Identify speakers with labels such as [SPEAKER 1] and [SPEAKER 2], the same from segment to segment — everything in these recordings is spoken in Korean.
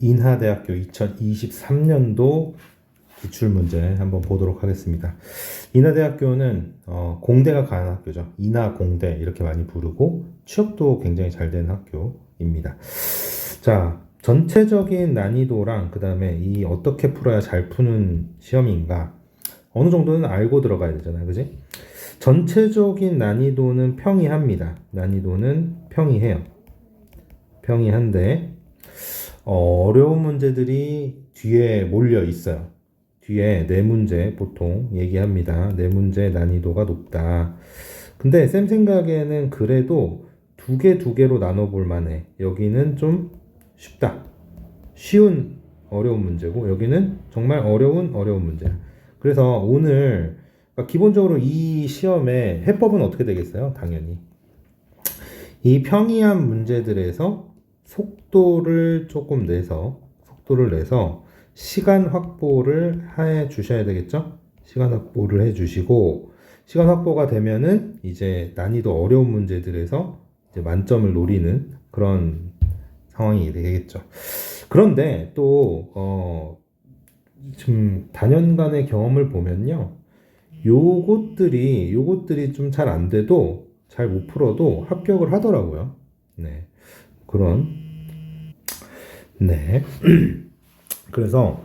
[SPEAKER 1] 인하대학교 2023년도 기출문제 한번 보도록 하겠습니다. 인하대학교는 공대가 가는 학교죠. 인하공대 이렇게 많이 부르고 취업도 굉장히 잘 되는 학교입니다. 자, 전체적인 난이도랑 그 다음에 이 어떻게 풀어야 잘 푸는 시험인가 어느 정도는 알고 들어가야 되잖아요. 그지? 전체적인 난이도는 평이합니다. 난이도는 평이해요. 평이한데 어려운 문제들이 뒤에 몰려 있어요. 뒤에 네 문제 보통 얘기합니다. 네 문제 난이도가 높다. 근데 쌤 생각에는 그래도 두 개로 나눠볼 만해. 여기는 좀 쉽다. 쉬운 어려운 문제고 여기는 정말 어려운 문제야. 그래서 오늘 기본적으로 이 시험의 해법은 어떻게 되겠어요? 당연히 이 평이한 문제들에서 속도를 내서 시간 확보를 해 주셔야 되겠죠? 시간 확보를 해 주시고 시간 확보가 되면은 이제 난이도 어려운 문제들에서 이제 만점을 노리는 그런 상황이 되겠죠. 그런데 또 좀 단연간의 경험을 보면요. 요것들이 좀 잘 안 돼도 잘 못 풀어도 합격을 하더라고요. 네. 그런 네. 그래서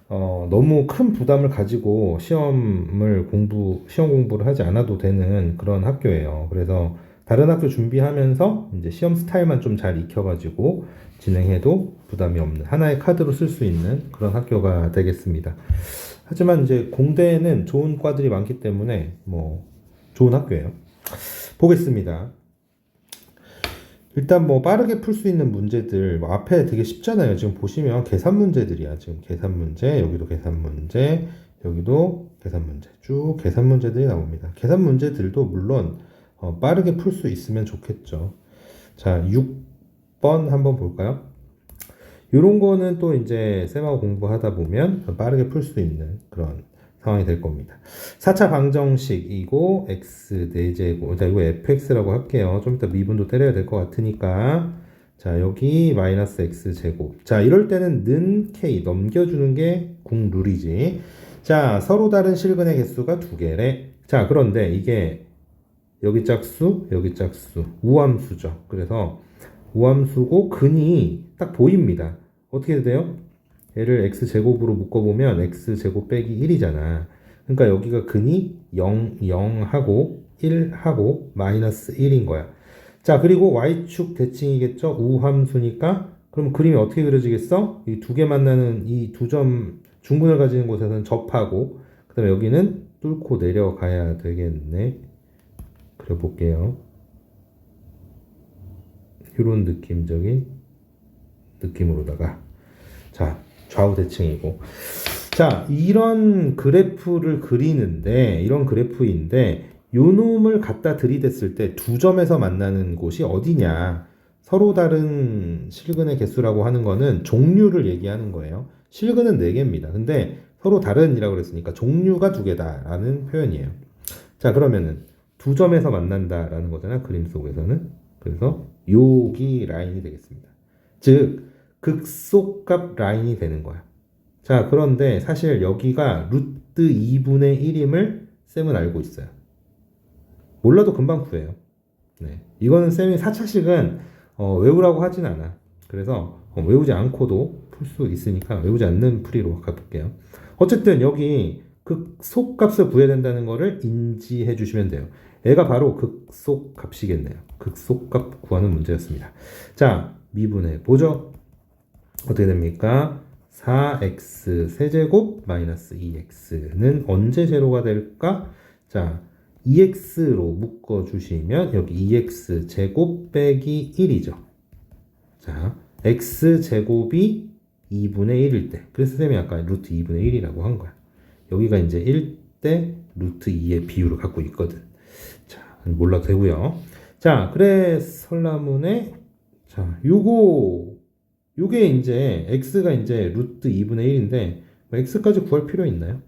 [SPEAKER 1] 너무 큰 부담을 가지고 시험 공부를 하지 않아도 되는 그런 학교예요. 그래서 다른 학교 준비하면서 이제 시험 스타일만 좀 잘 익혀가지고 진행해도 부담이 없는 하나의 카드로 쓸 수 있는 그런 학교가 되겠습니다. 하지만 이제 공대에는 좋은 과들이 많기 때문에 뭐 좋은 학교예요. 보겠습니다. 일단 뭐 빠르게 풀 수 있는 문제들 뭐 앞에 되게 쉽잖아요. 지금 보시면 계산 문제들이야. 지금 계산 문제, 여기도 계산 문제, 여기도 계산 문제, 쭉 계산 문제들이 나옵니다. 계산 문제들도 물론 빠르게 풀 수 있으면 좋겠죠. 자, 6번 한번 볼까요? 이런 거는 또 이제 쌤하고 공부하다 보면 빠르게 풀 수 있는 그런 상황이 될 겁니다. 4차 방정식이고 x 4제곱. 자, 이거 fx라고 할게요. 좀 이따 미분도 때려야 될 것 같으니까. 자, 여기 마이너스 x 제곱. 자, 이럴 때는 는 k 넘겨주는 게 국룰이지. 자, 서로 다른 실근의 개수가 2개래. 자, 그런데 이게 여기 짝수, 여기 짝수, 우함수죠. 그래서 우함수고 근이 딱 보입니다. 어떻게 돼요? 얘를 x제곱으로 묶어보면 x제곱 빼기 1이잖아. 그러니까 여기가 근이 0, 0하고 1하고 마이너스 1인 거야. 자, 그리고 y축 대칭이겠죠? 우함수니까 그럼 그림이 어떻게 그려지겠어? 이 두 개 만나는 이 두 점 중근을 가지는 곳에서는 접하고 그 다음에 여기는 뚫고 내려가야 되겠네. 그려볼게요. 이런 느낌적인 느낌으로다가 자 좌우 대칭이고 자 이런 그래프를 그리는데 이런 그래프인데 요 놈을 갖다 들이댔을 때 두 점에서 만나는 곳이 어디냐 서로 다른 실근의 개수라고 하는 거는 종류를 얘기하는 거예요. 실근은 4개입니다. 근데 서로 다른이라고 그랬으니까 종류가 2개다 라는 표현이에요. 자 그러면은 두 점에서 만난다라는 거잖아 그림 속에서는. 그래서 여기 라인이 되겠습니다. 즉 극소값 라인이 되는 거야. 자 그런데 사실 여기가 루트 2분의 1임을 쌤은 알고 있어요. 몰라도 금방 구해요. 네. 이거는 쌤이 4차식은 외우라고 하진 않아. 그래서 외우지 않고도 풀 수 있으니까 외우지 않는 풀이로 가볼게요. 어쨌든 여기 극소값을 구해야 된다는 거를 인지해 주시면 돼요. 얘가 바로 극소값이겠네요. 극소값 구하는 문제였습니다. 자, 미분해 보죠. 어떻게 됩니까? 4x 세제곱 마이너스 2x는 언제 제로가 될까? 자, 2x로 묶어주시면 여기 2x 제곱 빼기 1이죠. 자, x 제곱이 2분의 1일 때 그래서 쌤이 아까 루트 2분의 1이라고 한 거야. 여기가 이제 1 대 루트 2의 비율을 갖고 있거든. 자, 몰라도 되고요. 자, 그래 설라문에 자, 요게 이제 x가 이제 루트 2분의 1인데 뭐 x까지 구할 필요 있나요?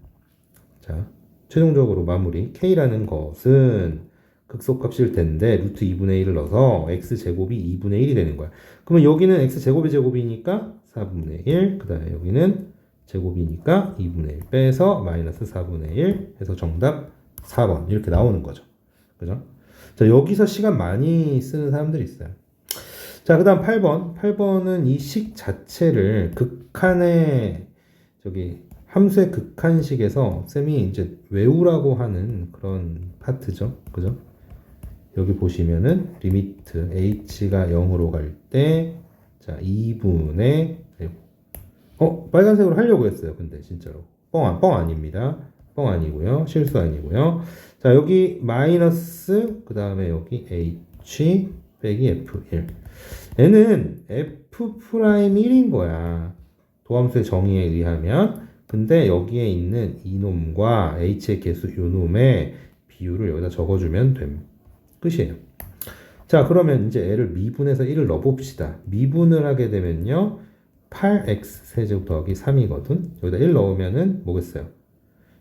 [SPEAKER 1] 자, 최종적으로 마무리 k라는 것은 극소값일 텐데 루트 2분의 1을 넣어서 x제곱이 2분의 1이 되는 거야. 그러면 여기는 x제곱이 제곱이니까 4분의 1, 그 다음에 여기는 제곱이니까 2분의 1 빼서 마이너스 4분의 1 해서 정답 4번 이렇게 나오는 거죠. 그죠? 자, 여기서 시간 많이 쓰는 사람들이 있어요. 자, 그 다음 8번. 8번은 이 식 자체를 극한의 함수의 극한식에서 쌤이 이제 외우라고 하는 그런 파트죠. 그죠? 여기 보시면은 리미트 h가 0으로 갈 때 자, 2분의 빨간색으로 하려고 했어요. 근데 진짜로 뻥 아닙니다. 뻥 아니고요. 실수 아니고요. 자, 여기 마이너스 그 다음에 여기 h 빼기 f1 얘는 f'1인 거야. 도함수의 정의에 의하면. 근데 여기에 있는 이놈과 h의 개수 요놈의 비율을 여기다 적어주면 됨. 끝이에요. 자, 그러면 이제 얘를 미분해서 1을 넣어봅시다. 미분을 하게 되면요 8x 세제곱 더하기 3이거든. 여기다 1 넣으면은 뭐겠어요?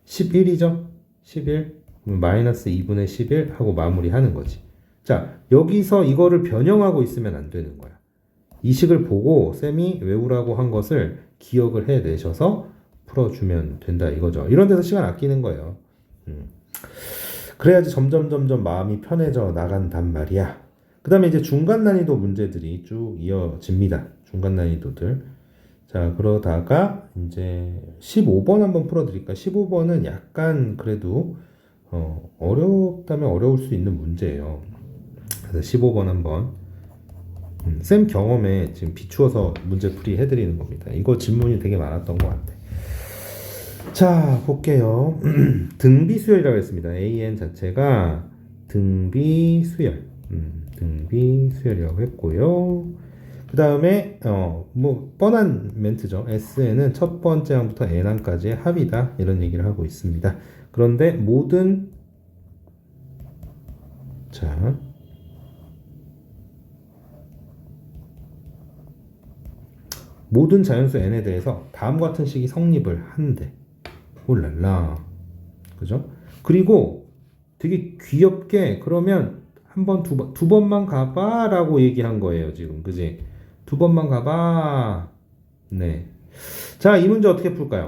[SPEAKER 1] 11이죠? 11 마이너스 2분의 11 하고 마무리하는 거지. 자, 여기서 이거를 변형하고 있으면 안 되는 거야. 이 식을 보고 쌤이 외우라고 한 것을 기억을 해내셔서 풀어주면 된다 이거죠. 이런 데서 시간 아끼는 거예요. 그래야지 점점 마음이 편해져 나간단 말이야. 그 다음에 이제 중간 난이도 문제들이 쭉 이어집니다. 중간 난이도들. 자, 그러다가 이제 15번 한번 풀어드릴까? 15번은 약간 그래도 어렵다면 어려울 수 있는 문제예요. 그래서 15번 한번 쌤 경험에 지금 비추어서 문제풀이 해드리는 겁니다. 이거 질문이 되게 많았던 것 같아. 자, 볼게요. 등비수열이라고 했습니다. AN 자체가 등비수열. 등비수열이라고 했고요. 그 다음에 뭐 뻔한 멘트죠. SN은 첫 번째 항부터 N항까지의 합이다. 이런 얘기를 하고 있습니다. 그런데 모든 자연수 n에 대해서 다음과 같은 식이 성립을 한대. 올랄라. 그죠? 그리고 되게 귀엽게 그러면 한 번, 두 번만 가봐 라고 얘기한 거예요, 지금. 그지? 두 번만 가봐. 네. 자, 이 문제 어떻게 풀까요?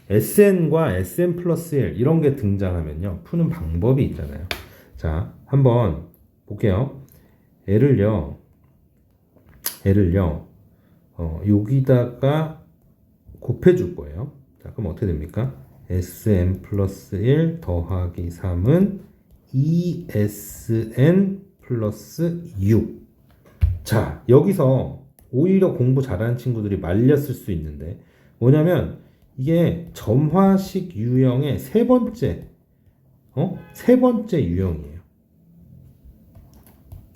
[SPEAKER 1] SN과 SN 플러스 1 이런 게 등장하면요. 푸는 방법이 있잖아요. 자, 한번 볼게요. 얘를요. 여기다가 곱해줄 거예요. 자, 그럼 어떻게 됩니까? SN 플러스 1 더하기 3은 2SN 플러스 6. 자, 여기서 오히려 공부 잘하는 친구들이 말렸을 수 있는데 뭐냐면 이게 점화식 유형의 세 번째 유형이에요.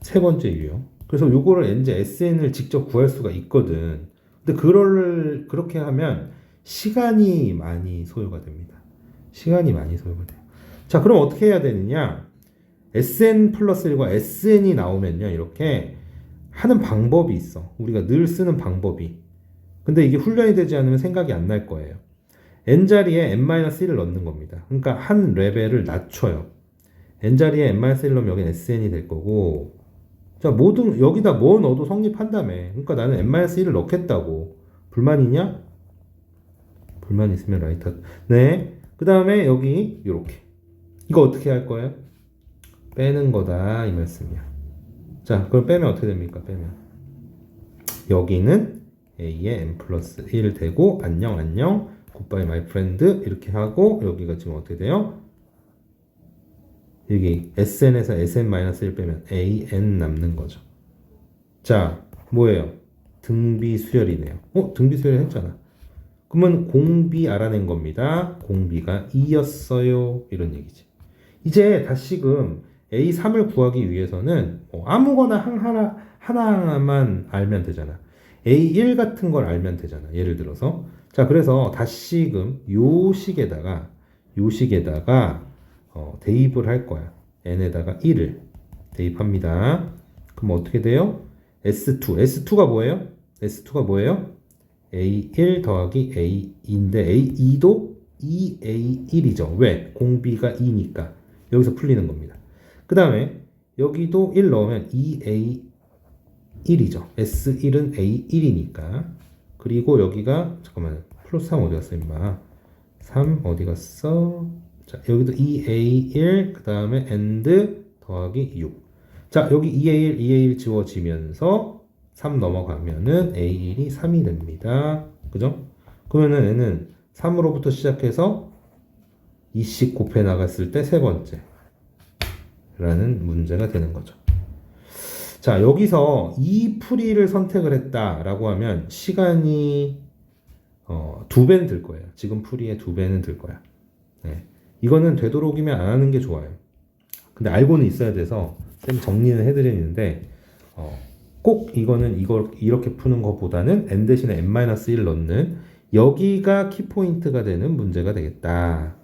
[SPEAKER 1] 세 번째 유형. 그래서 요거를 이제 SN을 직접 구할 수가 있거든. 근데 그렇게 하면 시간이 많이 소요가 됩니다. 시간이 많이 소요가 돼요. 자, 그럼 어떻게 해야 되느냐? SN 플러스 1과 SN이 나오면요. 이렇게 하는 방법이 있어. 우리가 늘 쓰는 방법이. 근데 이게 훈련이 되지 않으면 생각이 안 날 거예요. n자리에 n-1을 넣는 겁니다. 그러니까 한 레벨을 낮춰요. n자리에 n-1 넣으면 여기는 SN이 될 거고, 자, 여기다 뭐 넣어도 성립한다며. 그러니까 나는 n-1을 넣겠다고. 불만이냐? 불만 있으면 라이터. 네. 그 다음에 여기, 요렇게. 이거 어떻게 할 거예요? 빼는 거다. 이 말씀이야. 자, 그럼 빼면 어떻게 됩니까? 빼면. 여기는 A의 n 플러스 1 되고, 안녕. 굿바이 마이 프렌드. 이렇게 하고, 여기가 지금 어떻게 돼요? 여기 SN에서 SN-1 빼면 AN 남는 거죠. 자, 뭐예요? 등비수열이네요. 등비수열 했잖아. 그러면 공비 알아낸 겁니다. 공비가 2였어요. 이런 얘기지. 이제 다시금 A3을 구하기 위해서는 아무거나 하나만 알면 되잖아. A1 같은 걸 알면 되잖아. 예를 들어서. 자, 그래서 다시금 요 식에다가 대입을 할 거야. n에다가 1을 대입합니다. 그럼 어떻게 돼요? S2가 뭐예요? A1 더하기 A2인데 A2도 2A1이죠. 왜? 공비가 2니까. 여기서 풀리는 겁니다. 그 다음에 여기도 1 넣으면 2A1이죠. S1은 A1이니까. 그리고 여기가 잠깐만 플러스 3 어디 갔어 임마. 3 어디 갔어? 자 여기도 2A1 그 다음에 AND 더하기 6. 자 여기 2A1 지워지면서 3 넘어가면은 A1이 3이 됩니다. 그죠? 그러면은 얘는 3으로부터 시작해서 2씩 곱해 나갔을 때 세 번째 라는 문제가 되는 거죠. 자 여기서 이 풀이를 선택을 했다라고 하면 시간이 2배는 들 거예요. 지금 풀이의 2배는 들 거야. 네. 이거는 되도록이면 안 하는 게 좋아요. 근데 알고는 있어야 돼서 쌤 정리는 해드리는데 꼭 이거는 이걸 이렇게 푸는 것보다는 n 대신에 n-1 넣는 여기가 키포인트가 되는 문제가 되겠다.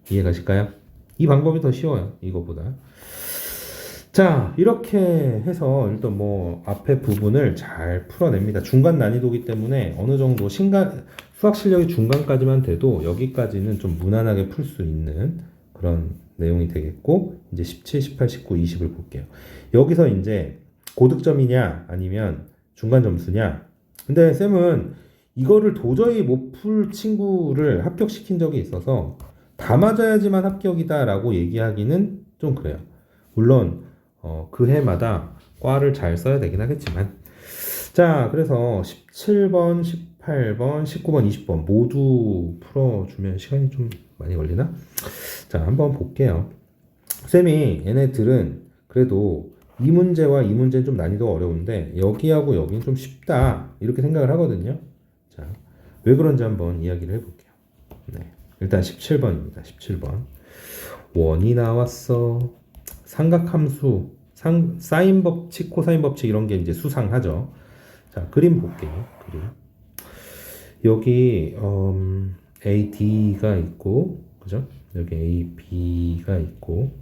[SPEAKER 1] 이해가실까요? 이 방법이 더 쉬워요. 이거보다. 자 이렇게 해서 일단 뭐 앞에 부분을 잘 풀어냅니다. 중간 난이도이기 때문에 어느 정도 수학 실력이 중간까지만 돼도 여기까지는 좀 무난하게 풀 수 있는 그런 내용이 되겠고 이제 17, 18, 19, 20을 볼게요. 여기서 이제 고득점이냐 아니면 중간 점수냐. 근데 쌤은 이거를 도저히 못 풀 친구를 합격시킨 적이 있어서 다 맞아야지만 합격이다 라고 얘기하기는 좀 그래요. 물론 그 해마다 과를 잘 써야 되긴 하겠지만 자 그래서 17번, 18번, 19번, 20번 모두 풀어주면 시간이 좀 많이 걸리나? 자 한번 볼게요. 쌤이 얘네들은 그래도 이 문제와 이 문제는 좀 난이도가 어려운데 여기하고 여기는 좀 쉽다 이렇게 생각을 하거든요. 자 왜 그런지 한번 이야기를 해볼게요. 네. 일단 17번입니다. 17번 원이 나왔어. 삼각함수 사인 법칙, 코사인 법칙 이런 게 이제 수상하죠. 자, 그림 볼게요. 그림. 여기 AD가 있고, 그죠? 여기 AB가 있고,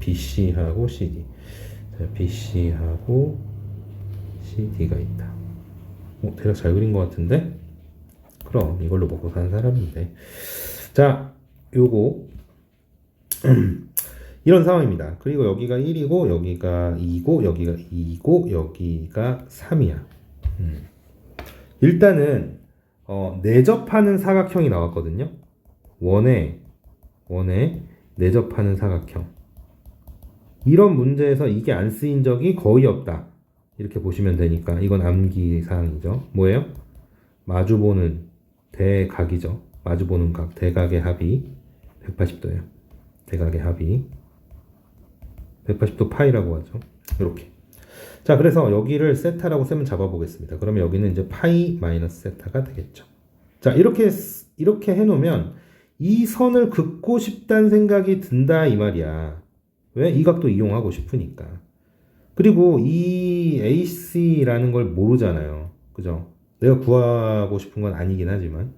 [SPEAKER 1] BC하고 CD. 자, BC하고 CD가 있다. 대략 잘 그린 것 같은데? 그럼 이걸로 먹고 사는 사람인데. 자, 요거 이런 상황입니다. 그리고 여기가 1이고 여기가 2고 여기가 2고 여기가 3이야. 일단은 내접하는 사각형이 나왔거든요. 원에 내접하는 사각형. 이런 문제에서 이게 안 쓰인 적이 거의 없다. 이렇게 보시면 되니까 이건 암기사항이죠. 뭐예요? 마주보는 대각이죠. 마주보는 각, 대각의 합이 180도예요. 대각의 합이 180도 파이라고 하죠. 이렇게. 자, 그래서 여기를 세타라고 쌤은 잡아보겠습니다. 그러면 여기는 이제 파이 마이너스 세타가 되겠죠. 자, 이렇게 해놓으면 이 선을 긋고 싶다는 생각이 든다 이 말이야. 왜? 이 각도 이용하고 싶으니까. 그리고 이 AC라는 걸 모르잖아요. 그죠? 내가 구하고 싶은 건 아니긴 하지만.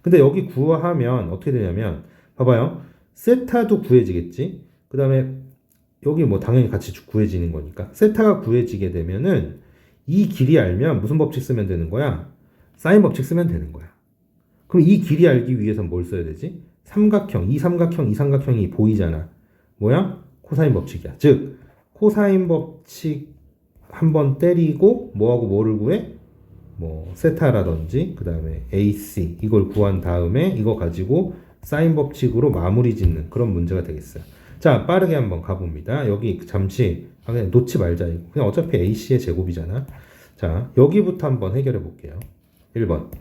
[SPEAKER 1] 근데 여기 구하면 어떻게 되냐면, 봐봐요. 세타도 구해지겠지? 그 다음에 여기 뭐 당연히 같이 구해지는 거니까. 세타가 구해지게 되면은 이 길이 알면 무슨 법칙 쓰면 되는 거야? 사인 법칙 쓰면 되는 거야. 그럼 이 길이 알기 위해서는 뭘 써야 되지? 삼각형, 이 삼각형이 보이잖아. 뭐야? 코사인 법칙이야. 즉, 코사인 법칙 한번 때리고 뭐하고 뭐를 구해? 뭐 세타라든지 그 다음에 AC 이걸 구한 다음에 이거 가지고 사인 법칙으로 마무리 짓는 그런 문제가 되겠어요. 자, 빠르게 한번 가봅니다. 여기 잠시 그냥 놓지 말자. 그냥 어차피 AC의 제곱이잖아. 자, 여기부터 한번 해결해 볼게요. 1번.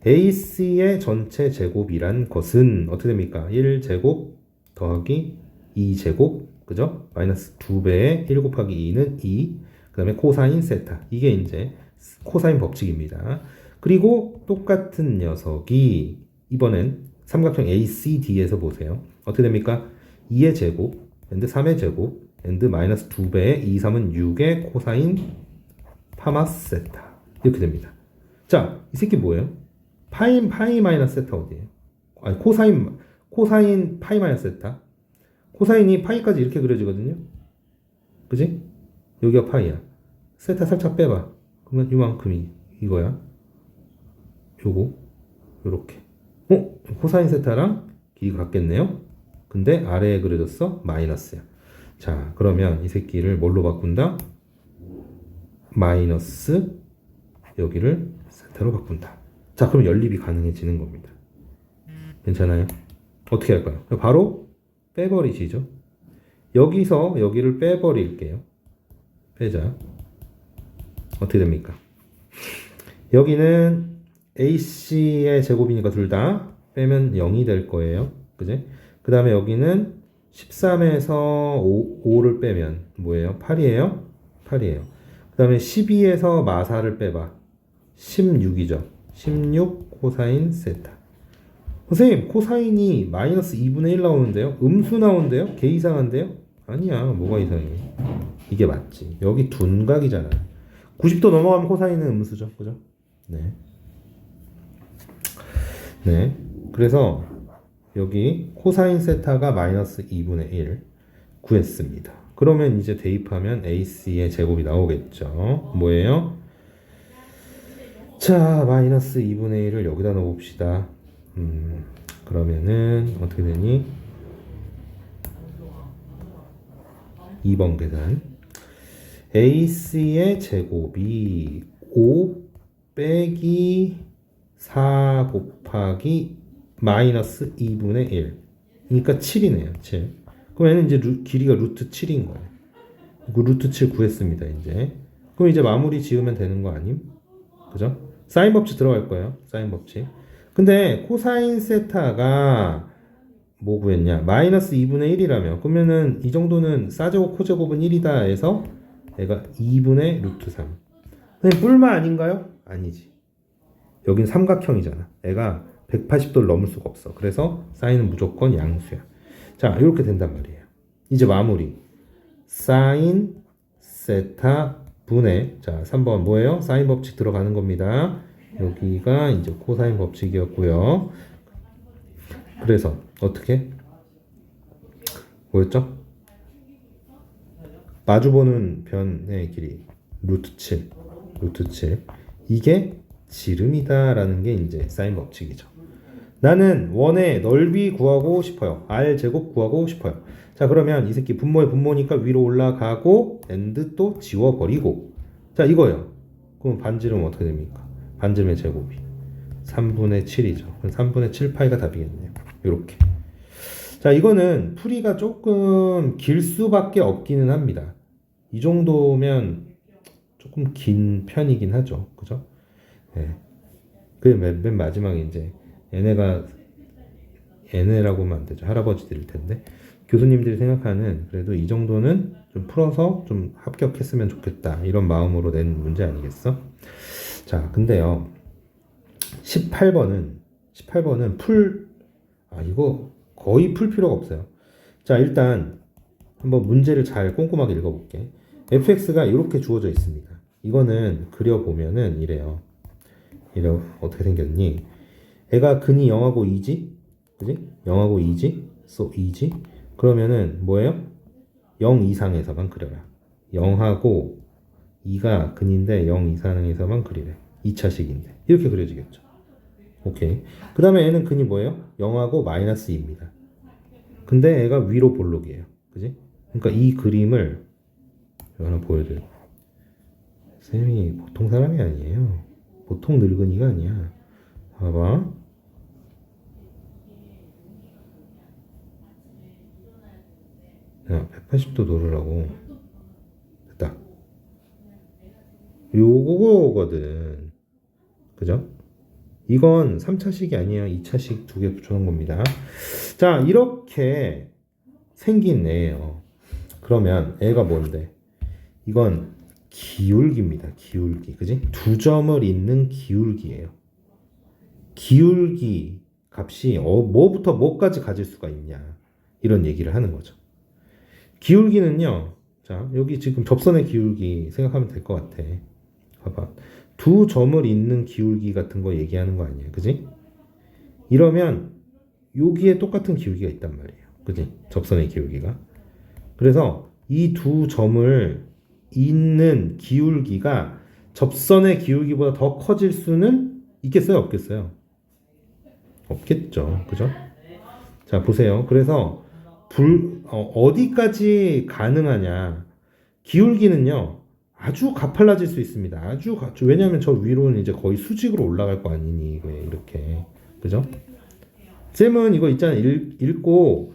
[SPEAKER 1] AC의 전체 제곱이란 것은 어떻게 됩니까? 1제곱 더하기 2제곱, 그죠? 마이너스 2배의 1 곱하기 2는 2, 그 다음에 코사인 세타. 이게 이제 코사인 법칙입니다. 그리고 똑같은 녀석이 이번엔 삼각형 ACD에서 보세요. 어떻게 됩니까? 2의 제곱, and 3의 제곱, and 마이너스 2배의 2, 3은 6의 코사인 파마스 세타. 이렇게 됩니다. 자, 이 새끼 뭐예요? 파이 마이너스 세타 어디에요? 아니, 코사인 파이 마이너스 세타. 코사인이 파이까지 이렇게 그려지거든요. 그지? 여기가 파이야. 세타 살짝 빼봐. 그러면 이만큼이 이거야. 요거 요렇게. 코사인 세타랑 길이가 같겠네요. 근데 아래에 그려졌어? 마이너스야. 자, 그러면 이 새끼를 뭘로 바꾼다? 마이너스 여기를 세타로 바꾼다. 자, 그럼 연립이 가능해지는 겁니다. 괜찮아요? 어떻게 할까요? 바로 빼버리시죠. 여기서 여기를 빼버릴게요. 빼자. 어떻게 됩니까? 여기는 AC의 제곱이니까 둘 다 빼면 0이 될 거예요. 그지? 그 다음에 여기는 13에서 5를 빼면 뭐예요? 8이에요? 8이에요. 그 다음에 12에서 마사를 빼봐. 16이죠. 16 코사인 세타. 선생님, 코사인이 마이너스 2분의 1 나오는데요? 음수 나오는데요? 개 이상한데요? 아니야. 뭐가 이상해? 이게 맞지. 여기 둔각이잖아. 90도 넘어가면 코사인은 음수죠. 그죠? 네. 네. 그래서 여기 코사인 세타가 마이너스 2분의 1 구했습니다. 그러면 이제 대입하면 AC의 제곱이 나오겠죠. 뭐예요? 자, 마이너스 2분의 1을 여기다 넣어봅시다. 그러면은 어떻게 되니? 2번 계산. AC의 제곱이 5 빼기 4 곱하기 마이너스 2분의 1. 그러니까 7이네요. 7. 그럼 얘는 이제 길이가 루트 7인 거예요. 그 루트 7 구했습니다. 이제. 그럼 이제 마무리 지으면 되는 거 아님? 그죠? 사인 법칙 들어갈 거예요. 사인 법칙. 근데 코사인 세타가 뭐 구했냐? 마이너스 2분의 1이라며. 그러면은 이 정도는 사제곱 코제곱은 1이다 해서 얘가 2분의 루트 3. 근데 뿔마 아닌가요? 아니지. 여긴 삼각형이잖아. 얘가 180도를 넘을 수가 없어. 그래서 사인은 무조건 양수야. 자, 이렇게 된단 말이에요. 이제 마무리. 사인 세타 분의, 자, 3번 뭐예요? 사인 법칙 들어가는 겁니다. 여기가 이제 코사인 법칙이었고요. 그래서 어떻게? 뭐였죠? 마주보는 변의 길이 루트 7. 루트 7. 이게 지름이다라는 게 이제 사인 법칙이죠. 나는 원의 넓이 구하고 싶어요. R 제곱 구하고 싶어요. 자, 그러면 이 새끼 분모의 분모니까 위로 올라가고 엔드 또 지워버리고. 자, 이거예요. 그럼 반지름 어떻게 됩니까? 반지름의 제곱이 3분의 7이죠. 그럼 3분의 7파이가 답이겠네요. 이렇게. 자, 이거는 풀이가 조금 길 수밖에 없기는 합니다. 이 정도면 조금 긴 편이긴 하죠. 그죠? 네. 그 맨 마지막에 이제 얘네라고 하면 안 되죠. 할아버지들일 텐데. 교수님들이 생각하는 그래도 이 정도는 좀 풀어서 좀 합격했으면 좋겠다. 이런 마음으로 낸 문제 아니겠어? 자, 근데요. 18번은 이거 거의 풀 필요가 없어요. 자, 일단 한번 문제를 잘 꼼꼼하게 읽어볼게. fx가 이렇게 주어져 있습니다. 이거는 그려보면은 이래요. 어떻게 생겼니? 애가 근이 0하고 2지? 그지? 0하고 2지? so 2지? 그러면은 뭐예요? 0 이상에서만 그려라. 0하고 2가 근인데 0 이상에서만 그리래. 2차식인데. 이렇게 그려지겠죠. 오케이. 그 다음에 얘는 근이 뭐예요? 0하고 마이너스 2입니다. 근데 얘가 위로 볼록이에요. 그지? 그러니까 이 그림을 하나 보여드려. 쌤이 보통 사람이 아니에요. 보통 늙은이가 아니야. 봐봐. 야, 180도 노르라고. 됐다. 요거거든. 그죠? 이건 3차식이 아니에요. 2차식 두 개 붙여놓은 겁니다. 자, 이렇게 생긴 애예요. 그러면 애가 뭔데? 이건 기울기입니다. 기울기. 그지? 두 점을 잇는 기울기예요. 기울기 값이 뭐부터 뭐까지 가질 수가 있냐. 이런 얘기를 하는 거죠. 기울기는요. 자, 여기 지금 접선의 기울기 생각하면 될 것 같아. 봐봐. 두 점을 잇는 기울기 같은 거 얘기하는 거 아니에요. 그지? 이러면 여기에 똑같은 기울기가 있단 말이에요. 그지? 접선의 기울기가. 그래서 이 두 점을 잇는 기울기가 접선의 기울기보다 더 커질 수는 있겠어요? 없겠어요? 없겠죠. 그죠? 자, 보세요. 그래서 어디까지 가능하냐. 기울기는요, 아주 가팔라질 수 있습니다. 왜냐하면 저 위로는 이제 거의 수직으로 올라갈 거 아니니, 왜 이렇게. 그죠? 쌤은 이거 있잖아. 읽고,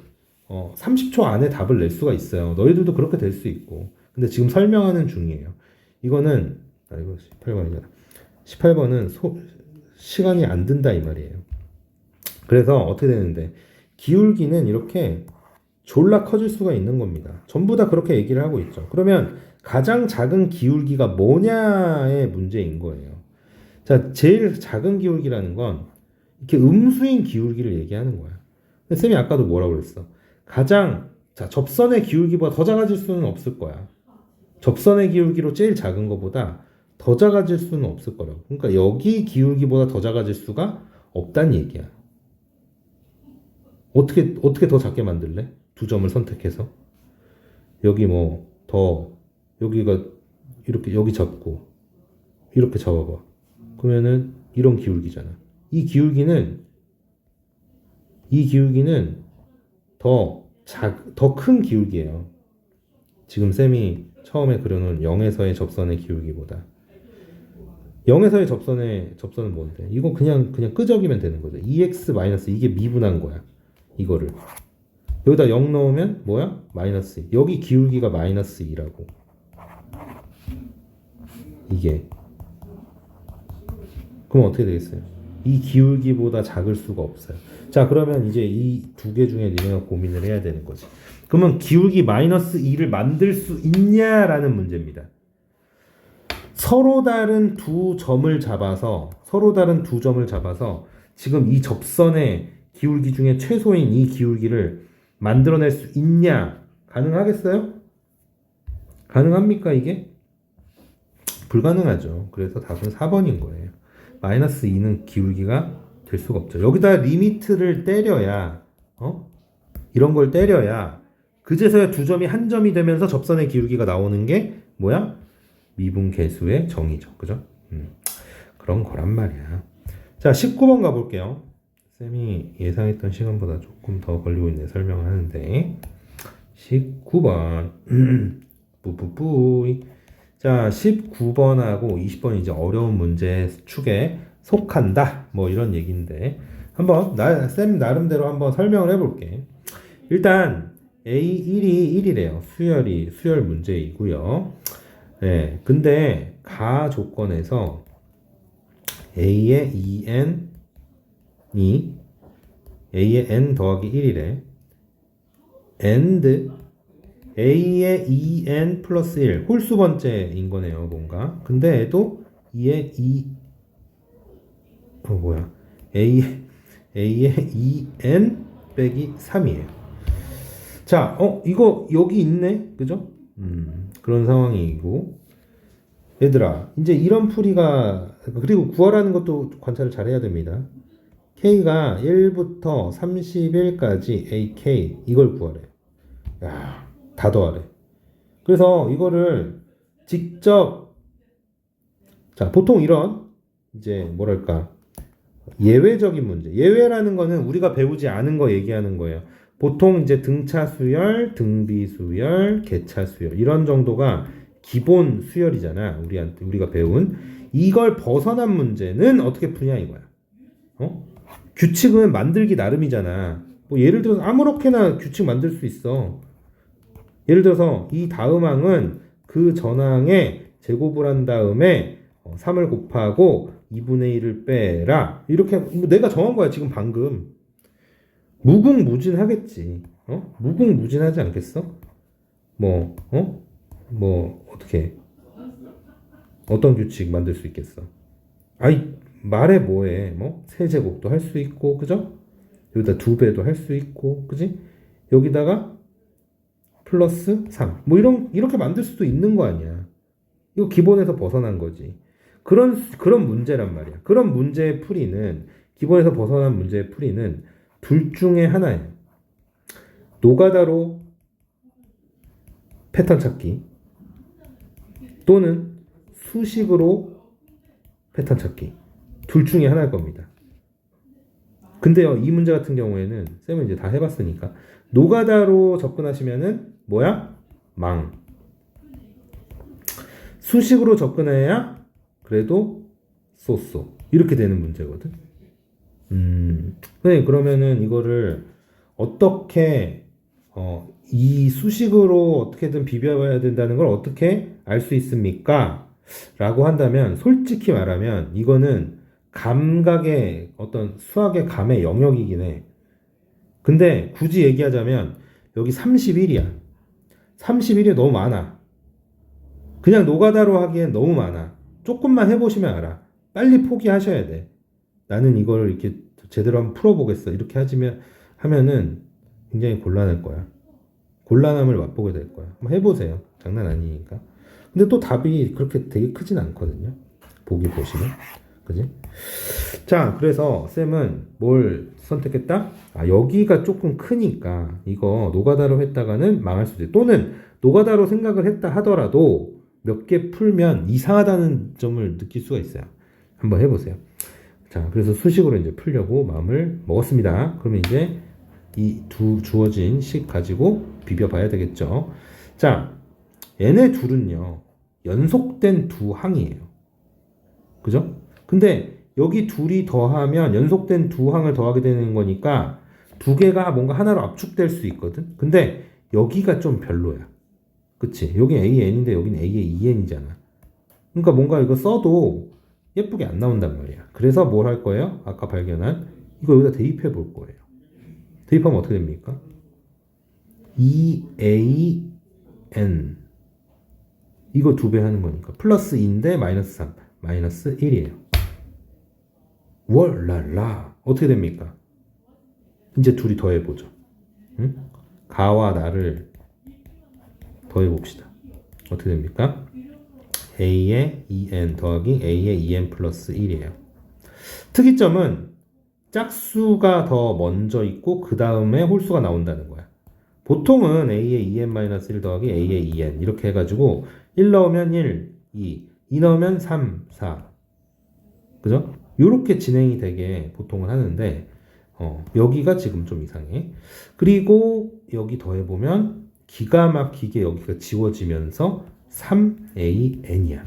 [SPEAKER 1] 30초 안에 답을 낼 수가 있어요. 너희들도 그렇게 될 수 있고. 근데 지금 설명하는 중이에요. 이거는, 이거 18번이잖아. 18번은 시간이 안 든다, 이 말이에요. 그래서 어떻게 되는데, 기울기는 이렇게 졸라 커질 수가 있는 겁니다. 전부 다 그렇게 얘기를 하고 있죠. 그러면 가장 작은 기울기가 뭐냐의 문제인 거예요. 자, 제일 작은 기울기라는 건 이렇게 음수인 기울기를 얘기하는 거야. 근데 쌤이 아까도 뭐라고 그랬어? 접선의 기울기보다 더 작아질 수는 없을 거야. 접선의 기울기로 제일 작은 것보다 더 작아질 수는 없을 거라고. 그러니까 여기 기울기보다 더 작아질 수가 없다는 얘기야. 어떻게 더 작게 만들래? 두 점을 선택해서 여기 여기가 이렇게 여기 잡고 이렇게 잡아봐. 그러면은 이런 기울기잖아. 이 기울기는 더 큰 기울기예요. 지금 쌤이 처음에 그려놓은 0에서의 접선의 기울기보다. 0에서의 접선은 뭔데? 이거 그냥 끄적이면 되는 거죠. 2x- 이게 미분한 거야. 이거를 여기다 0 넣으면 뭐야? 마이너스 2. 여기 기울기가 마이너스 2라고. 이게. 그럼 어떻게 되겠어요? 이 기울기보다 작을 수가 없어요. 자, 그러면 이제 이 두 개 중에 니네가 고민을 해야 되는 거지. 그러면 기울기 마이너스 2를 만들 수 있냐라는 문제입니다. 서로 다른 두 점을 잡아서 지금 이 접선의 기울기 중에 최소인 이 기울기를 만들어낼 수 있냐? 가능하겠어요? 가능합니까 이게? 불가능하죠. 그래서 답은 4번인 거예요. 마이너스 2는 기울기가 될 수가 없죠. 여기다 리미트를 때려야 이런 걸 때려야 그제서야 두 점이 한 점이 되면서 접선의 기울기가 나오는 게 뭐야? 미분 계수의 정의죠. 그죠? 그런 거란 말이야. 자, 19번 가볼게요. 쌤이 예상했던 시간보다 조금 더 걸리고 있네 설명을 하는데 19번 뿌뿌뿌. 자, 19번하고 20번이 이제 어려운 문제 축에 속한다 뭐 이런 얘기인데 한번 쌤 나름대로 한번 설명을 해볼게. 일단 A1이 1이래요. 수열 문제이고요. 네, 근데 가 조건에서 A의 2n이 A의 n 더하기 1이래. and A의 2n 플러스 1 홀수 번째인 거네요. 뭔가. 근데 얘도 2의 2 A의 2n 빼기 3이에요. 자, 이거 여기 있네. 그죠? 그런 상황이고. 얘들아, 이제 이런 풀이가, 그리고 구하라는 것도 관찰을 잘 해야 됩니다. K가 1부터 31까지 AK, 이걸 구하래. 야, 다 더하래. 그래서 이거를 직접, 자, 보통 이런, 이제 뭐랄까, 예외적인 문제. 예외라는 거는 우리가 배우지 않은 거 얘기하는 거예요. 보통 이제 등차 수열, 등비 수열, 개차 수열 이런 정도가 기본 수열이잖아. 우리가 배운 이걸 벗어난 문제는 어떻게 푸냐 이거야. 규칙은 만들기 나름이잖아. 뭐 예를 들어서 아무렇게나 규칙 만들 수 있어. 예를 들어서 이 다음항은 그 전항에 제곱을 한 다음에 3을 곱하고 2분의 1을 빼라. 이렇게 뭐 내가 정한 거야 지금 방금. 무궁무진하겠지. 무궁무진하지 않겠어? 어떻게 어떤 규칙 만들 수 있겠어? 아이 말해 뭐해? 세제곱도 할 수 있고, 그죠? 여기다 2배도 할 수 있고, 그지? 여기다가 플러스 3. 뭐 이렇게 만들 수도 있는 거 아니야. 이거 기본에서 벗어난 거지. 그런 문제란 말이야. 그런 문제의 풀이는, 기본에서 벗어난 문제의 풀이는 둘 중에 하나예요. 노가다로 패턴 찾기 또는 수식으로 패턴 찾기. 둘 중에 하나일 겁니다. 근데요, 이 문제 같은 경우에는 쌤은 이제 다 해봤으니까 노가다로 접근하시면은 뭐야? 망. 수식으로 접근해야 그래도 쏘쏘 이렇게 되는 문제거든. 선생님 그러면은 이거를 어떻게 이 수식으로 어떻게든 비벼봐야 된다는 걸 어떻게 알 수 있습니까? 라고 한다면 솔직히 말하면 이거는 감각의 어떤 수학의 감의 영역이긴 해. 근데 굳이 얘기하자면 여기 31이야. 31이 너무 많아. 그냥 노가다로 하기엔 너무 많아. 조금만 해보시면 알아. 빨리 포기하셔야 돼. 나는 이걸 이렇게 제대로 한번 풀어보겠어. 이렇게 하면은 굉장히 곤란할 거야. 곤란함을 맛보게 될 거야. 한번 해보세요. 장난 아니니까. 근데 또 답이 그렇게 되게 크진 않거든요. 보기 보시면. 그지? 자, 그래서 쌤은 뭘 선택했다? 아, 여기가 조금 크니까 이거 노가다로 했다가는 망할 수도 있고 또는 노가다로 생각을 했다 하더라도 몇 개 풀면 이상하다는 점을 느낄 수가 있어요. 한번 해보세요. 자, 그래서 수식으로 이제 풀려고 마음을 먹었습니다. 그러면 이제 이 두 주어진 식 가지고 비벼봐야 되겠죠. 자, 얘네 둘은요, 연속된 두 항이에요. 그죠? 근데 여기 둘이 더하면 연속된 두 항을 더하게 되는 거니까 두 개가 뭔가 하나로 압축될 수 있거든? 근데 여기가 좀 별로야. 그치? 여긴 AN인데 여긴 AEN이잖아. 그러니까 뭔가 이거 써도 예쁘게 안 나온단 말이야. 그래서 뭘 할 거예요? 아까 발견한 이거 여기다 대입해 볼 거예요. 대입하면 어떻게 됩니까? EAN 이거 2배 하는 거니까 플러스 2인데 마이너스 3 마이너스 1이에요. 월랄라 어떻게 됩니까? 이제 둘이 더해보죠. 응? 가와 나를 더해봅시다. 어떻게 됩니까? A의 2n 더하기 A의 2n 플러스 1이에요. 특이점은 짝수가 더 먼저 있고 그 다음에 홀수가 나온다는 거야. 보통은 A의 2n-1 더하기 A의 2n 이렇게 해가지고 1 넣으면 1, 2 넣으면 3, 4 그죠? 요렇게 진행이 되게 보통은 하는데 여기가 지금 좀 이상해. 그리고 여기 더해보면 기가 막히게 여기가 지워지면서 3AN이야.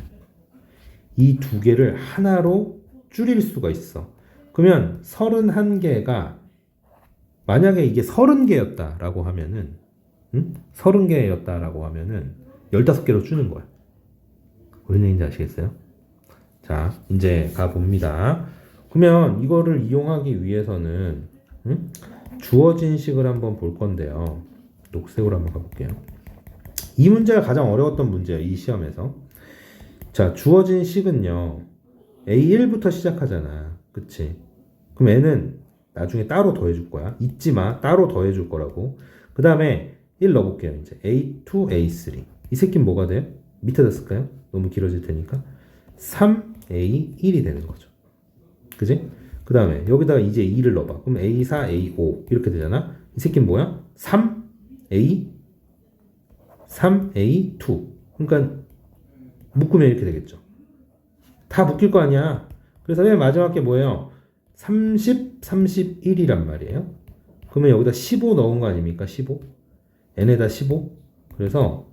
[SPEAKER 1] 이 두 개를 하나로 줄일 수가 있어. 그러면 31개가 만약에 이게 30개였다라고 하면은 30개였다라고 하면은 15개로 주는 거야. 무슨 얘기인지 아시겠어요? 자, 이제 가봅니다. 그러면 이거를 이용하기 위해서는 주어진 식을 한번 볼 건데요. 녹색으로 한번 가볼게요. 이 문제가 가장 어려웠던 문제예요. 이 시험에서. 자, 주어진 식은요. A1부터 시작하잖아. 그치? 그럼 얘는 나중에 따로 더해줄 거야. 잊지 마. 따로 더해줄 거라고. 그 다음에 1 넣어볼게요. 이제 A2, A3. 이 새끼는 뭐가 돼요? 밑에다 쓸까요? 너무 길어질 테니까. 3A1이 되는 거죠. 그지? 그 다음에 여기다가 이제 2를 넣어봐. 그럼 A4, A5 이렇게 되잖아. 이 새끼는 뭐야? 3A2. 그러니까 묶으면 이렇게 되겠죠. 다 묶일 거 아니야. 그래서 맨 마지막 게 뭐예요? 30, 31이란 말이에요. 그러면 여기다 15 넣은 거 아닙니까? 15. n에다 15. 그래서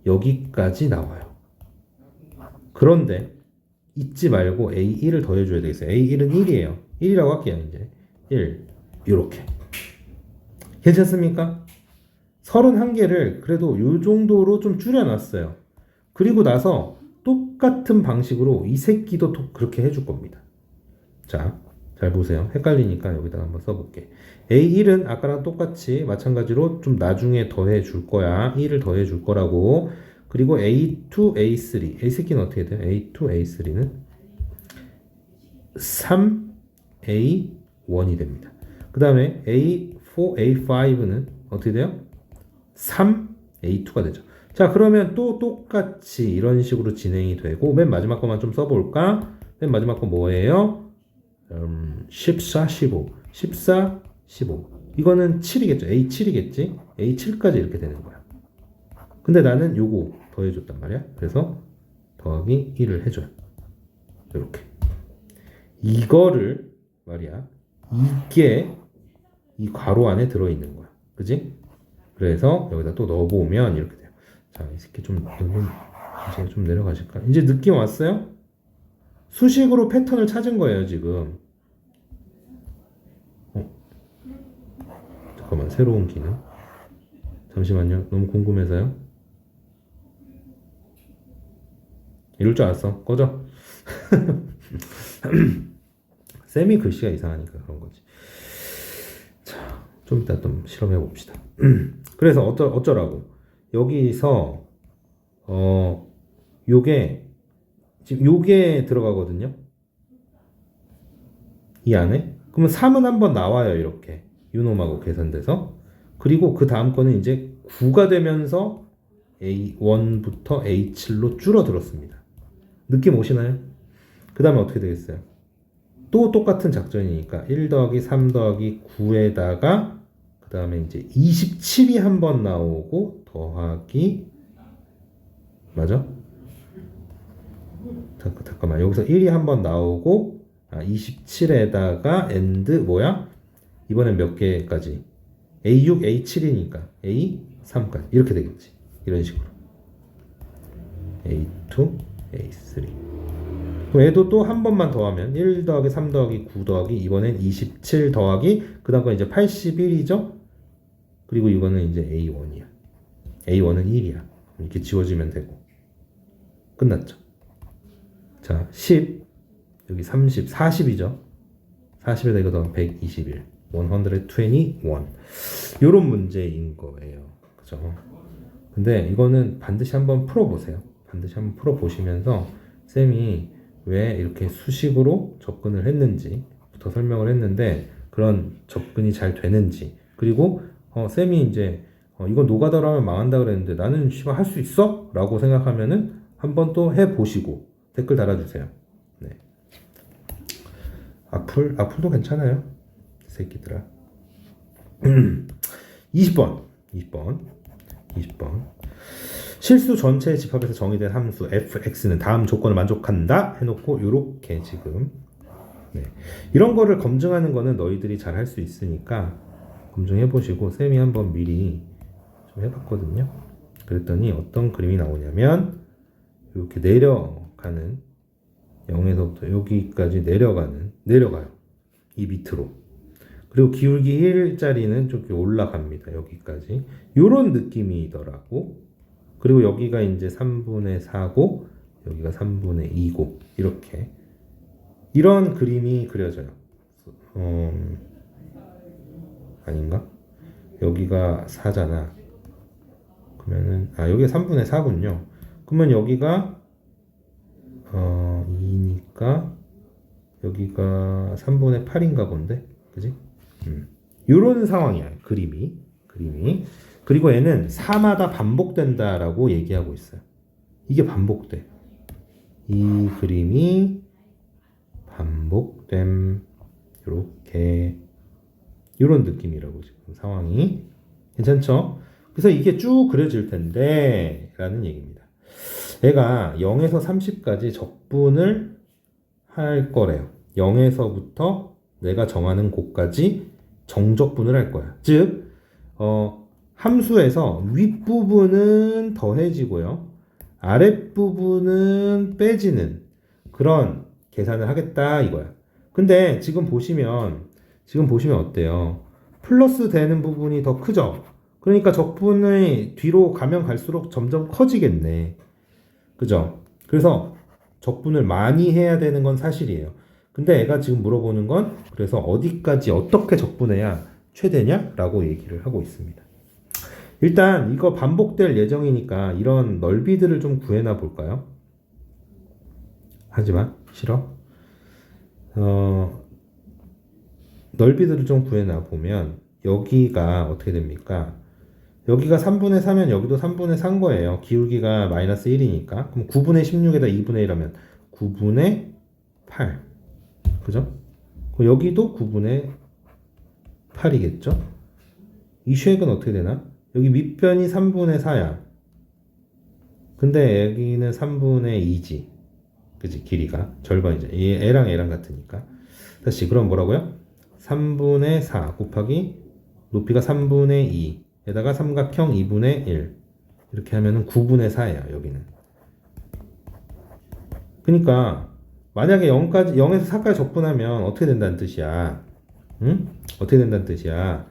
[SPEAKER 1] 여기까지 나와요. 그런데 잊지 말고 A1을 더해줘야 되겠어요. A1은 1이에요. 1이라고 할게요. 이제 1 요렇게. 괜찮습니까? 31개를 그래도 요 정도로 좀 줄여놨어요. 그리고 나서 똑같은 방식으로 이 새끼도 그렇게 해줄 겁니다. 자, 잘 보세요. 헷갈리니까 여기다가 한번 써볼게. A1은 아까랑 똑같이 마찬가지로 좀 나중에 더해 줄 거야. 1을 더해 줄 거라고. 그리고 A2, A3. A 새끼는 어떻게 돼요? A2, A3는 3A1이 됩니다. 그 다음에 A4, A5는 어떻게 돼요? 3A2가 되죠. 자, 그러면 또 똑같이 이런 식으로 진행이 되고 맨 마지막 것만 좀 써볼까? 맨 마지막 거 뭐예요? 14, 15. 14, 15. 이거는 7이겠죠. A7이겠지? A7까지 이렇게 되는 거야. 근데 나는 요거 더해줬단 말이야. 그래서 더하기 1을 해줘요. 이렇게. 이거를 말이야. 이게 이 괄호 안에 들어있는 거야. 그지? 그래서 여기다 또 넣어보면 이렇게 돼요. 자, 이 새끼 좀 이제 좀 내려가실까? 이제 느낌 왔어요? 수식으로 패턴을 찾은 거예요, 지금. 잠깐만, 새로운 기능. 잠시만요. 너무 궁금해서요. 이럴 줄 알았어. 꺼져. 쌤이 글씨가 이상하니까 그런 거지. 자, 좀 이따 좀 실험해 봅시다. 그래서 어쩌라고? 여기서 요게 지금 요게 들어가거든요. 이 안에. 그러면 3은 한번 나와요, 이렇게. 유놈하고 계산돼서. 그리고 그 다음 거는 이제 9가 되면서 A1부터 A7로 줄어들었습니다. 느낌 오시나요? 그 다음에 어떻게 되겠어요? 또 똑같은 작전이니까 1 더하기 3 더하기 9에다가 그 다음에 이제 27이 한 번 나오고 더하기 맞아? 잠깐만 여기서 1이 한 번 나오고 27에다가 and 뭐야? 이번엔 몇 개까지? A6, A7이니까 A3까지 이렇게 되겠지. 이런 식으로 A2, A3 그럼 얘도 또 한 번만 더하면 1 더하기 3 더하기 9 더하기 이번엔 27 더하기 그 다음 건 이제 81이죠. 그리고 이거는 이제 A1이야. A1은 1이야. 이렇게 지워지면 되고 끝났죠. 자, 10 여기 30, 40이죠. 40에다 이거 더하면 121 121 요런 문제인 거예요. 그죠? 근데 이거는 반드시 한번 풀어보세요. 반드시 한번 풀어보시면서 쌤이 왜 이렇게 수식으로 접근을 했는지부터 설명을 했는데 그런 접근이 잘 되는지 그리고 쌤이 이제 이건 노가다로 하면 망한다 그랬는데 나는 씨발 할 수 있어? 라고 생각하면은 한번 또 해보시고 댓글 달아주세요. 네. 악플도 괜찮아요. 이 새끼들아. 20번 실수 전체의 집합에서 정의된 함수 fx는 다음 조건을 만족한다 해놓고 요렇게 지금 네. 이런 거를 검증하는 거는 너희들이 잘 할 수 있으니까 검증해 보시고 쌤이 한번 미리 좀 해봤거든요. 그랬더니 어떤 그림이 나오냐면 이렇게 내려가는 0에서부터 여기까지 내려가요. 이 밑으로. 그리고 기울기 1짜리는 좀 올라갑니다. 여기까지. 요런 느낌이더라고. 그리고 여기가 이제 3분의 4고 여기가 3분의 2고 이렇게 이런 그림이 그려져요. 아닌가? 여기가 4잖아. 그러면은 여기가 3분의 4군요. 그러면 여기가 2니까 여기가 3분의 8인가 본데. 그지? 요런 상황이야. 그림이. 그리고 얘는 4마다 반복된다라고 얘기하고 있어요. 이게 반복돼. 이 그림이 반복됨. 요렇게 요런 느낌이라고 지금 상황이. 괜찮죠? 그래서 이게 쭉 그려질 텐데 라는 얘기입니다. 얘가 0에서 30까지 적분을 할 거래요. 0에서부터 내가 정하는 곳까지 정적분을 할 거야. 즉 함수에서 윗부분은 더해지고요. 아랫부분은 빼지는 그런 계산을 하겠다 이거야. 근데 지금 보시면 어때요? 플러스 되는 부분이 더 크죠? 그러니까 적분이 뒤로 가면 갈수록 점점 커지겠네. 그죠? 그래서 적분을 많이 해야 되는 건 사실이에요. 근데 애가 지금 물어보는 건 그래서 어디까지 어떻게 적분해야 최대냐? 라고 얘기를 하고 있습니다. 일단 이거 반복될 예정이니까 이런 넓이들을 좀 구해나 볼까요? 하지만 싫어? 넓이들을 좀 구해나 보면 여기가 어떻게 됩니까? 여기가 3분의 4면 여기도 3분의 4인 거예요. 기울기가 마이너스 1이니까. 그럼 9분의 16에다 2분의 1 하면 9분의 8. 그죠? 여기도 9분의 8이겠죠? 이 쉐액은 어떻게 되나? 여기 밑변이 3분의 4야. 근데 여기는 3분의 2지. 그치? 길이가. 절반이죠. 얘랑 같으니까. 다시, 그럼 뭐라고요? 3분의 4 곱하기 높이가 3분의 2에다가 삼각형 2분의 1 이렇게 하면은 9분의 4예요. 여기는. 그러니까 만약에 0에서 4까지 적분하면 어떻게 된다는 뜻이야? 응? 어떻게 된다는 뜻이야?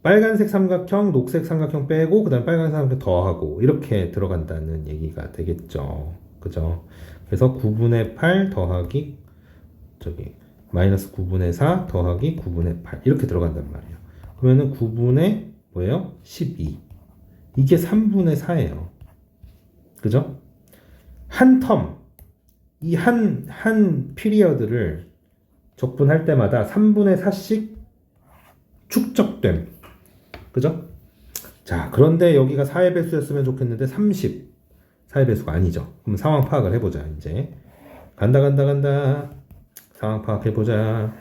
[SPEAKER 1] 빨간색 삼각형, 녹색 삼각형 빼고 그 다음에 빨간색 삼각형 더하고 이렇게 들어간다는 얘기가 되겠죠. 그죠? 그래서 9분의 8 더하기 마이너스 9분의 4 더하기 9분의 8 이렇게 들어간단 말이에요. 그러면은 9분의 뭐예요? 12 이게 3분의 4예요. 그죠? 한 텀 이 한 피리어드를 적분할 때마다 3분의 4씩 축적됨. 그죠? 자, 그런데 여기가 4의 배수였으면 좋겠는데 30 4의 배수가 아니죠. 그럼 상황 파악을 해보자. 이제 간다 상황 파악해보자.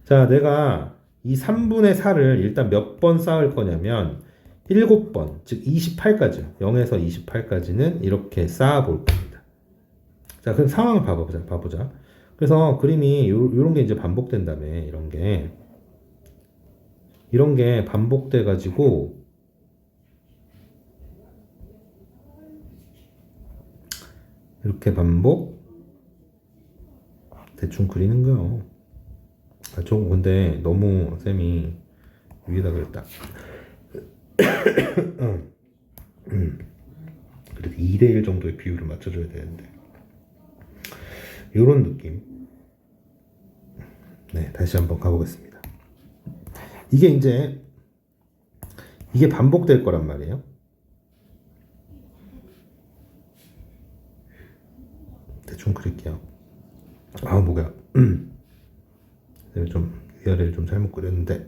[SPEAKER 1] 자, 내가 이 3분의 4를 일단 몇 번 쌓을 거냐면 7번, 즉 28까지요. 0에서 28까지는 이렇게 쌓아볼 겁니다. 자, 그럼 상황을 봐보자. 그래서 그림이 요런 게 이제 반복된다며. 이런 게 반복돼 가지고 이렇게 반복 대충 그리는 거요. 좀 근데 너무 쌤이 위에다 그랬다. 그래도 2대1 정도의 비율을 맞춰줘야 되는데 요런 느낌. 네, 다시 한번 가보겠습니다. 이게 반복될 거란 말이에요. 대충 그릴게요. 뭐야. 좀 위아래를 좀 잘못 그렸는데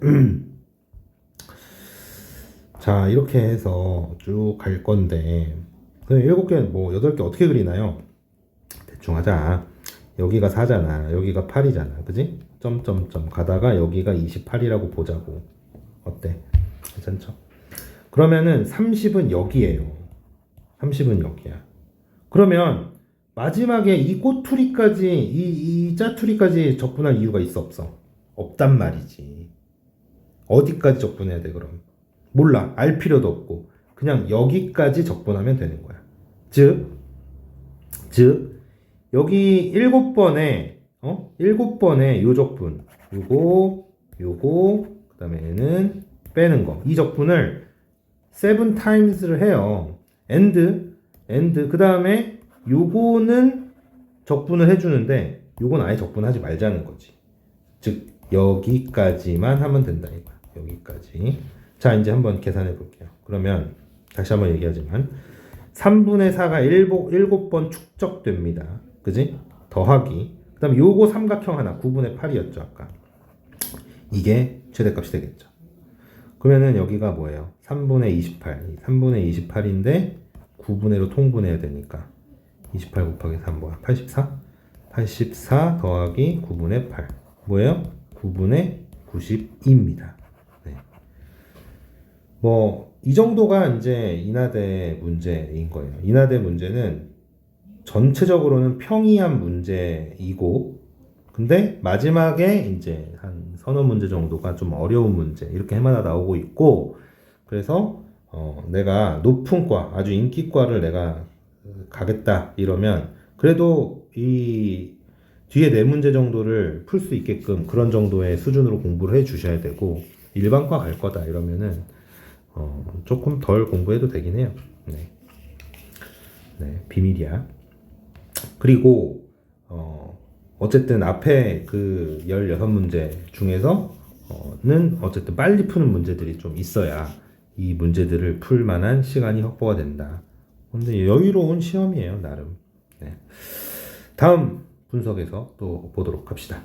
[SPEAKER 1] 자, 이렇게 해서 쭉 갈 건데 7개, 뭐 8개 어떻게 그리나요? 대충 하자. 여기가 4잖아. 여기가 8이잖아. 그지? 점점점 가다가 여기가 28이라고 보자고. 어때? 괜찮죠? 그러면은 30은 여기에요. 30은 여기야. 그러면 마지막에 이 꼬투리까지 이 짜투리까지 적분할 이유가 있어 없어? 없단 말이지. 어디까지 적분해야 돼 그럼? 몰라. 알 필요도 없고 그냥 여기까지 적분하면 되는 거야. 즉 여기 7번에 7번에 요 적분 요거 그 다음에 얘는 빼는 거 이 적분을 7 times를 해요. and 그 다음에 요거는 적분을 해주는데 요건 아예 적분하지 말자는 거지. 즉 여기까지만 하면 된다 이거야. 여기까지. 자, 이제 한번 계산해 볼게요. 그러면 다시 한번 얘기하지만 3분의 4가 7번 축적됩니다. 그지? 더하기 그 다음에 요거 삼각형 하나 9분의 8이었죠 아까. 이게 최대값이 되겠죠. 그러면은 여기가 뭐예요? 3분의 28 3분의 28인데 9분의로 통분해야 되니까 28 곱하기 3 뭐야? 84? 84 더하기 9분의 8 뭐예요? 9분의 92입니다. 네. 뭐 이 정도가 이제 인하대 문제인 거예요. 인하대 문제는 전체적으로는 평이한 문제이고 근데 마지막에 이제 한 서너 문제 정도가 좀 어려운 문제 이렇게 해마다 나오고 있고 그래서 내가 높은 과 아주 인기과를 내가 가겠다 이러면 그래도 이 뒤에 4문제 정도를 풀 수 있게끔 그런 정도의 수준으로 공부를 해 주셔야 되고 일반과 갈 거다 이러면은 조금 덜 공부해도 되긴 해요. 네, 비밀이야. 그리고 어쨌든 앞에 그 16문제 중에서는 어쨌든 빨리 푸는 문제들이 좀 있어야 이 문제들을 풀 만한 시간이 확보가 된다. 근데 여유로운 시험이에요, 나름. 네. 다음 분석에서 또 보도록 합시다.